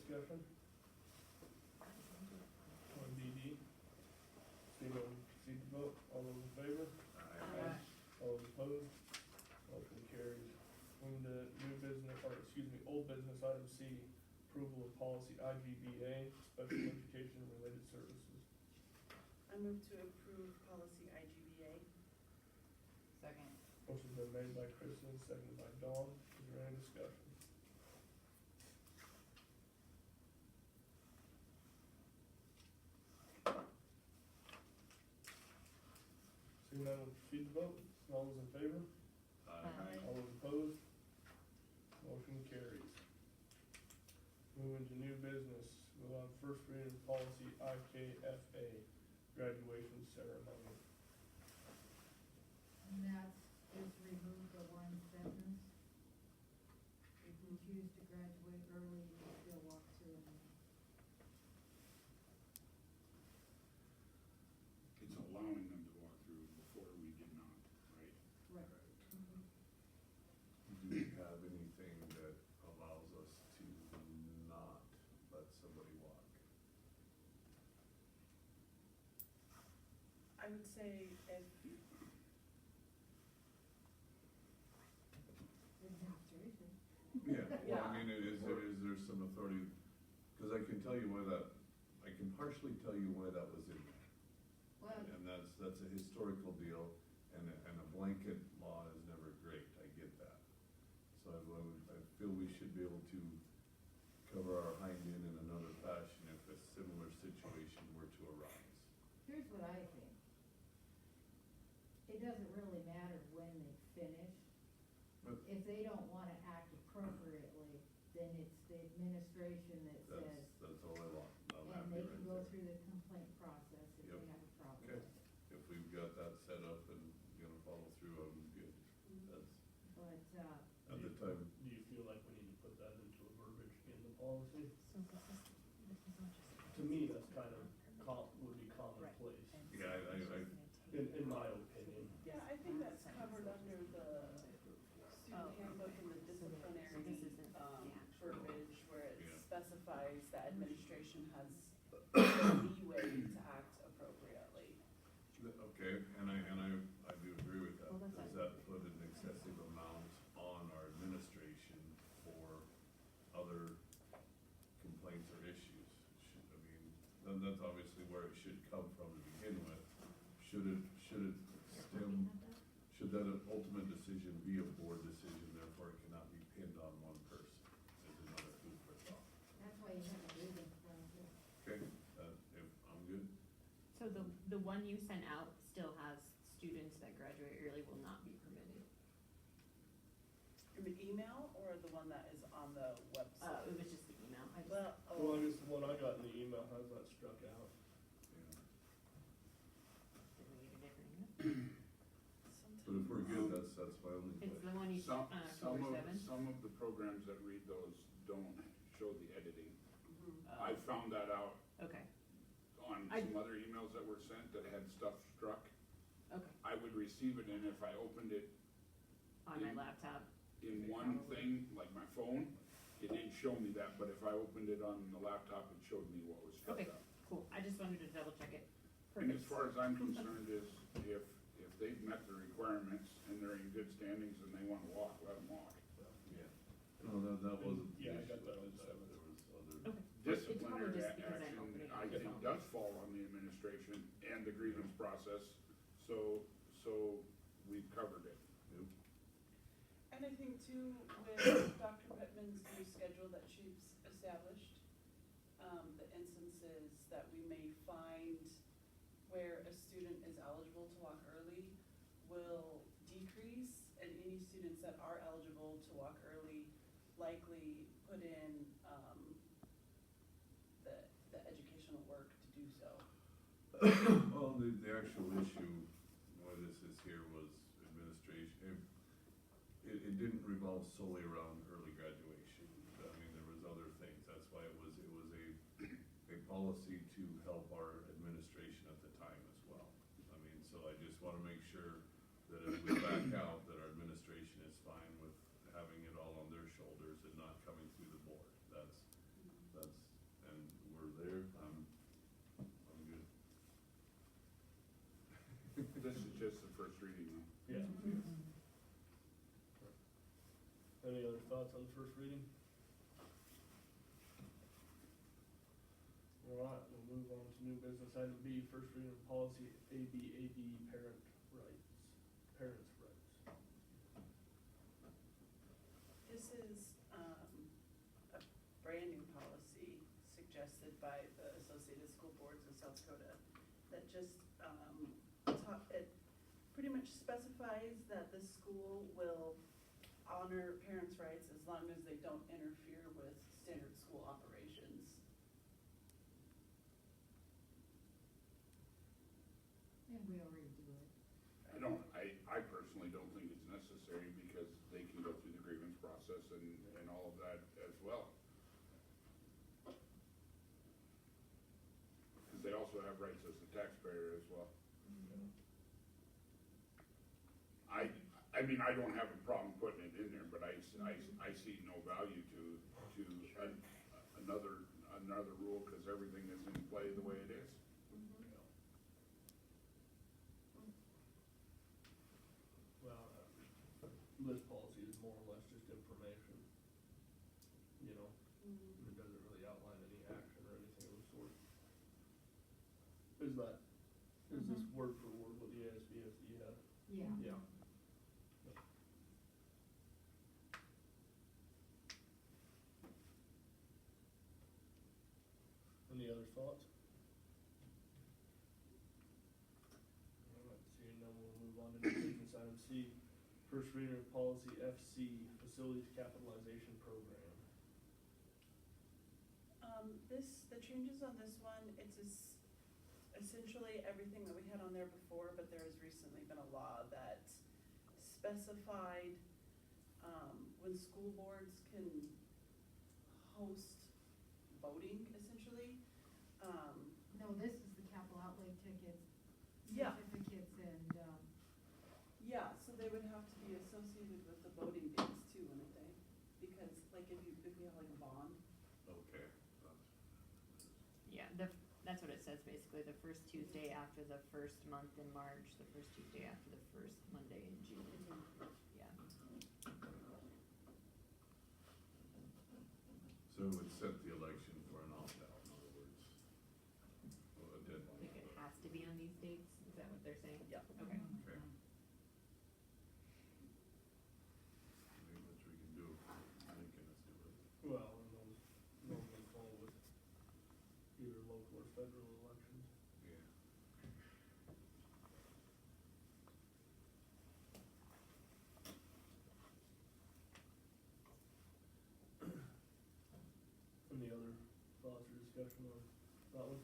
discussion? On DD? Seeing none, proceed to vote. All those in favor? Aye. All those opposed? Motion carries. Moving to new business, or excuse me, old business, item C, approval of policy IGBA, special education and related services. I move to approve policy IGBA. Second. Motion's been made by Kristen, seconded by Dawn. Is there any discussion? Seeing none, we'll proceed to vote. All those in favor? Aye. All those opposed? Motion carries. Moving to new business, move on first reading of policy IKFA, graduation ceremony. And that's just remove the one sentence. If you choose to graduate early, you can still walk through it. It's allowing them to walk through before we did not, right? Right. Do we have anything that allows us to not let somebody walk? I would say if, Administration. Yeah, well, I Yeah. mean, is there some authority, cause I can tell you why that, I can partially tell you why that was in there. Well, And that's a historical deal, and a blanket law is never great, I get that. So I feel we should be able to cover our hind end in another fashion if a similar situation were to arise. here's what I think. It doesn't really matter when they finish. But If they don't wanna act appropriately, then it's the administration that says, that's all I want, I'm and happy they right can go there. through the complaint process if Yep. they have a problem Okay. with it. If we've got that set up and gonna follow through, I'm good. That's, But, at the time, Do you feel like we need to put that into a verbiage in the policy? So this is not just. To me, that's kind of would be commonplace, yeah, in my opinion. yeah, I think that's covered under the student handbook and the disciplinary, verbiage where it Yeah. specifies that administration has the leeway to act appropriately. okay, and I do agree with that. Well, that's Does that put an excessive amount on our administration for other complaints or issues? Then that's obviously where it should come from to begin with. Should it stem, should that ultimate decision be a board decision, therefore it cannot be pinned on one person, is another food for thought. that's why you have a grievance process. Okay, if, I'm good. So the one you sent out still has students that graduate early will not be permitted. In the email or the one that is on the website? It was just the email. I just, Well, Well, I guess the one I got in the email has that struck out. Yeah. did we get a different email? But if we're good, that's my only It's question. the one you sent, Some of the programs that read those don't show the editing. Mhm. I found that out Okay, on I- some other emails that were sent that had stuff struck. okay, I would receive it, and if I opened it on my laptop. in one thing, like my phone, it didn't show me that, but if I opened it on the laptop, it showed me what was struck Okay, out. cool. I just wanted to double check it. And as Perfect. far as I'm concerned is, if they've met the requirements and they're in good standings and they wanna walk, let them walk. Yeah. No, that wasn't the Yeah, I issue. got that on Just seven. there was other. Okay. Disciplinary just because I'm action, opening I up the think phone. does fall on the administration and the grievance process, so we've covered it. Yep. And I think too, with Dr. Pittman's new schedule that she's established, the instances that we may find where a student is eligible to walk early will decrease, and any students that are eligible to walk early likely put in, the educational work to do so. Well, the actual issue, why this is here was administration, it didn't revolve solely around early graduation. I mean, there was other things, that's why it was a policy to help our administration at the time as well. I mean, so I just wanna make sure that as we back out, that our administration is fine with having it all on their shoulders and not coming through the board. That's just the first reading though. Yeah. Mm-hmm. Any other thoughts on the first reading? Alright, we'll move on to new business item B, first reading of policy ABAB, parents' rights. This is, a brand new policy suggested by the Associated School Boards of South Dakota that just, it pretty much specifies that the school will honor parents' rights as long as they don't interfere with standard school operations. And we already do it. I personally don't think it's necessary because they can go through the grievance process and all of that as well. Cause they also have rights as a taxpayer as well. I mean, I don't have a problem putting it in there, but I see no value to another rule, cause everything is in play the way it is. Well, this policy is more or less just information, you know, it doesn't really outline any action or anything of the sort. Is this word for word what the ASBFD had? Yeah. Yeah. Any other thoughts? Alright, seeing none, we'll move on to new business item C, first reading of policy FC, facilities capitalization program. The changes on this one, it's essentially everything that we had on there before, but there has recently been a law that specified, when school boards can host voting, essentially. No, this is the capital outlay tickets, Yeah. certificates, and, Yeah, so they would have to be associated with the voting dates too, wouldn't they? Because like if you have like a bond, Okay. Yeah, that's what it says basically, the first Tuesday after the first month in March, the first Tuesday after the first Monday in June, yeah. So it would set the election for an opt-out, in other words. A deadline. Like it has to be on these dates, is that what they're saying? Yeah. Okay. Okay. Maybe much we can do, making us do it. Well, and those normally fall with either local or federal elections. Yeah. Any other thoughts or discussion on that one?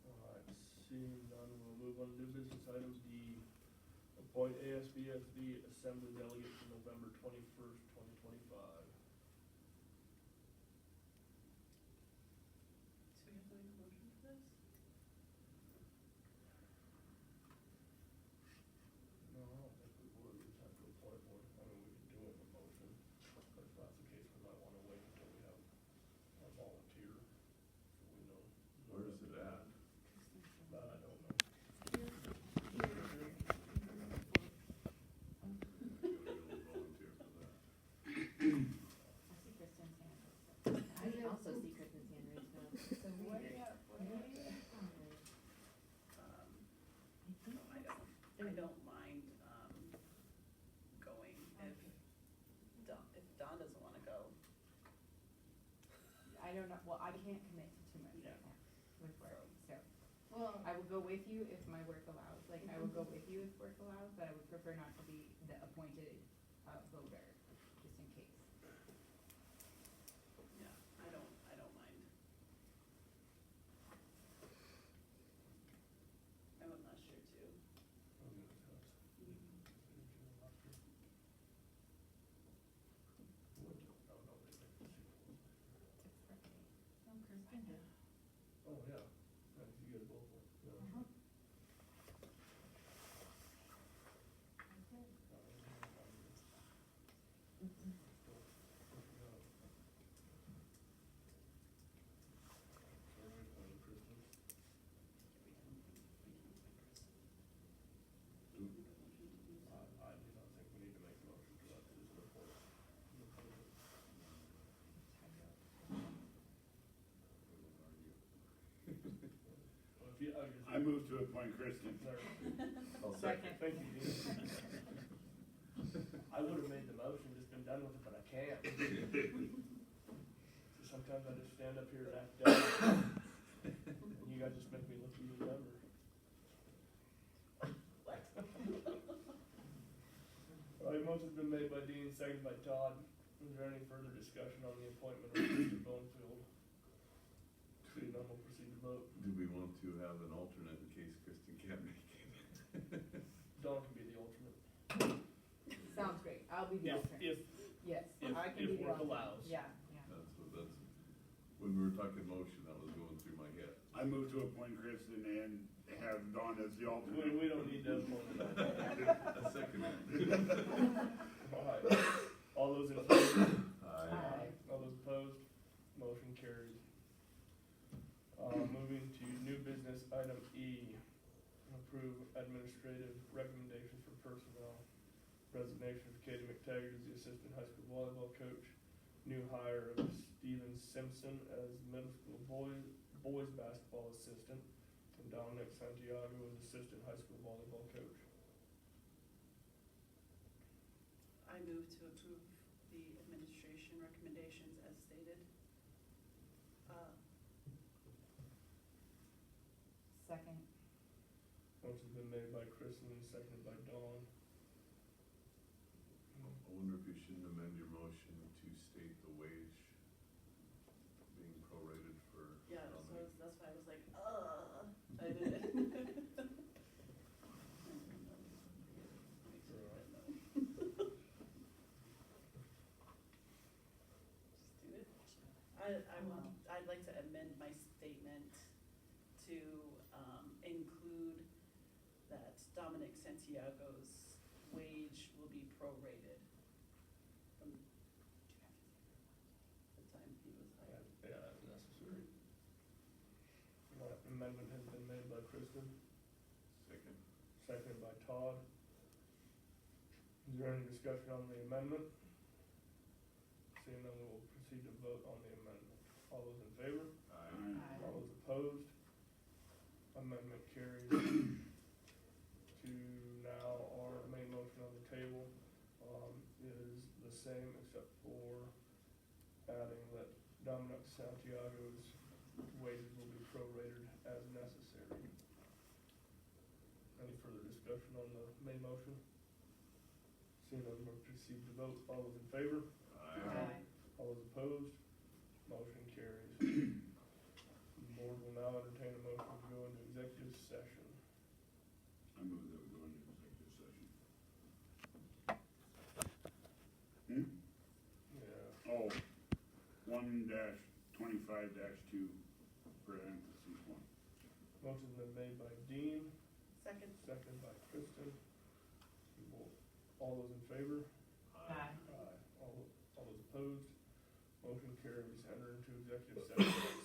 Alright, seeing none, we'll move on to new business item D. Appoint ASBFD Assembly Delegate for November 21st, 2025. so we have to make a motion for this? No, I don't think we would, we just have to appoint one, I mean, we can do it in a motion, but if that's the case, we might wanna wait until we have a volunteer, so we know. Where is it at? I don't know. Gotta go volunteer for that. I see Kristen's hand raised up. I also see Kristen's hand raised up. So what do you have, I don't mind, going if Dawn doesn't wanna go. I don't know, well, I can't commit to too much right now with work, so. well, I will go with you if my work allows, like, I will go with you if work allows, but I would prefer not to be the appointed, voter, just in case. Yeah, I don't mind. I went last year too. I'm gonna test. Did you last year? Would, oh, no, they make the sequel. Oh, Kristen did. Oh, yeah, yeah, you guys both went, yeah. uh-huh. Okay. Sorry, Kristen. move to appoint Kristen. There. I'll second. Thank you, Dean. I would've made the motion, just been done with it, but I can't. Sometimes I just stand up here and act dumb. And you guys just make me look even dumber. Alright, motion's been made by Dean, seconded by Todd. Is there any further discussion on the appointment of Mr. Bonefield? Seeing none, we'll proceed to vote. Do we want to have an alternate in case Kristen can't make it? Dawn can be the alternate. Sounds great, I'll be the alternate. Yes, if- I can if be the work alternate. allows. Yeah. When we were talking motion, that was going through my head. I move to appoint Kristen and have Dawn as the alternate. We don't need to appoint him. A second. Alright, all those in favor? Aye. All those opposed? Motion carries. Moving to new business, item E, approve administrative recommendations for personnel. Resignation of Katie McTaggart as the assistant high school volleyball coach. New hire of Steven Simpson as middle school boys basketball assistant. And Dominic Santiago as assistant high school volleyball coach. I move to approve the administration recommendations as stated. Second. Motion's been made by Kristen and seconded by Dawn. I wonder if you shouldn't amend your motion to state the wage being prorated for. Yeah, so Dominic. that's why I was like, I did it. Just do it. I'd like to amend my statement to, include that Dominic Santiago's wage will be prorated from the time he was hired. Yeah, as necessary. That amendment has been made by Kristen, Second. seconded by Todd. Is there any discussion on the amendment? Seeing none, we will proceed to vote on the amendment. All those in favor? Aye. All those opposed? Amendment carries. To now, our main motion on the table, is the same except for adding that Dominic Santiago's wages will be prorated as necessary. Any further discussion on the main motion? Seeing none, we'll proceed to vote. All those in favor? Aye. All those opposed? Motion carries. The board will now entertain a motion to go into executive session. I move that we go into executive session. Yeah. Oh, 1-25-2, parentheses 1. Motion's been made by Dean, Second. seconded by Kristen. All those in favor? Aye. Aye. All those opposed? Motion carries. Enter into executive session.